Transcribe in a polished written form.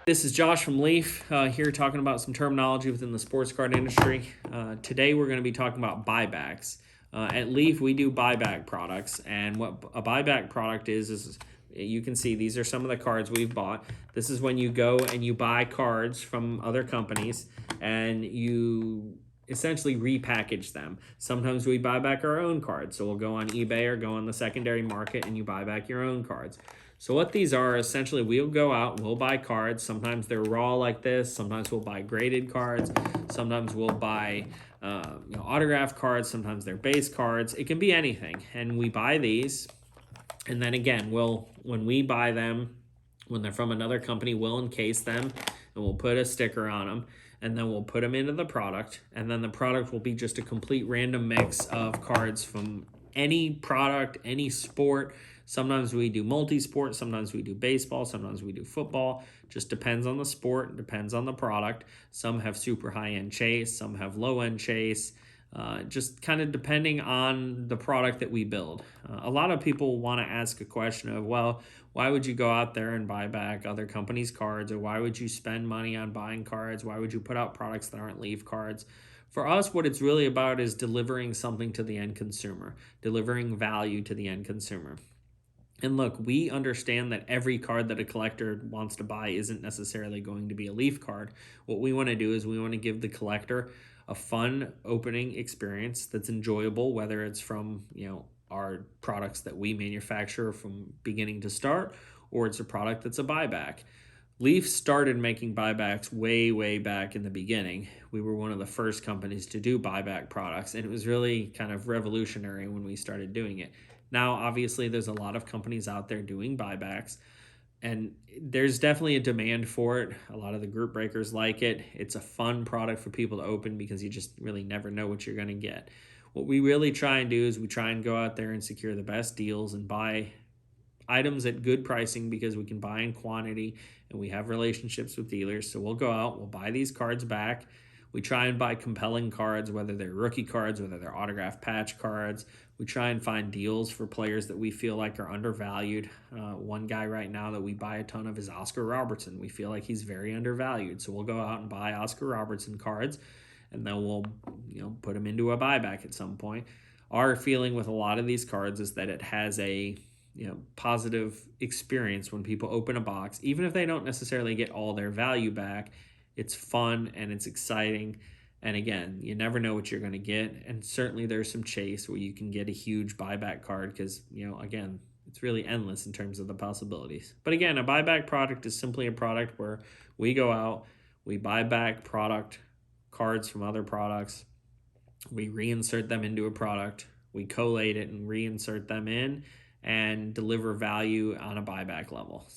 This is Josh from Leaf here talking about some terminology within the sports card industry. Today we're going to be talking about buybacks. At Leaf, we do buyback products, and what a buyback product is you can see these are some of the cards we've bought. This is when you go and you buy cards from other companies and you essentially repackage them. Sometimes we buy back our own cards, so we'll go on eBay or go on the secondary market and you buy back your own cards. So what these are, essentially, we'll go out and we'll buy cards. Sometimes they're raw like this. Sometimes we'll buy graded cards. Sometimes we'll buy autographed cards. Sometimes they're base cards. It can be anything. And we buy these. And then again, when we buy them, when they're from another company, we'll encase them and we'll put a sticker on them. And then we'll put them into the product. And then the product will be just a complete random mix of cards from any product, any sport. Sometimes we do multi-sport, sometimes we do baseball, sometimes we do football. Just depends on the sport, depends on the product. Some have super high-end chase, some have low-end chase. Just kind of depending on the product that we build. A lot of people want to ask a question of, well, why would you go out there and buy back other companies' cards? Or why would you spend money on buying cards? Why would you put out products that aren't Leaf cards? For us, what it's really about is delivering something to the end consumer, delivering value to the end consumer. And look, we understand that every card that a collector wants to buy isn't necessarily going to be a Leaf card. What we want to do is we want to give the collector a fun opening experience that's enjoyable, whether it's from, our products that we manufacture from beginning to start, or it's a product that's a buyback. Leaf started making buybacks way back in the beginning. We were one of the first companies to do buyback products, and it was really kind of revolutionary when we started doing it. Now, obviously, there's a lot of companies out there doing buybacks, and there's definitely a demand for it. A lot of the group breakers like it. It's a fun product for people to open because you just really never know what you're going to get. What we really try and do is we try and go out there and secure the best deals and buy items at good pricing because we can buy in quantity and we have relationships with dealers. So we'll go out, we'll buy these cards back. We try and buy compelling cards, whether they're rookie cards, whether they're autographed patch cards. We try and find deals for players that we feel like are undervalued. One guy right now that we buy a ton of is Oscar Robertson. We feel like he's very undervalued. So we'll go out and buy Oscar Robertson cards, and then we'll put them into a buyback at some point. Our feeling with a lot of these cards is that it has a positive experience when people open a box, even if they don't necessarily get all their value back. It's fun and it's exciting. And again, you never know what you're going to get. And certainly there's some chase where you can get a huge buyback card because, again, it's really endless in terms of the possibilities. But again, a buyback product is simply a product where we go out, we buy back product cards from other products, we reinsert them into a product, we collate it and reinsert them in and deliver value on a buyback level.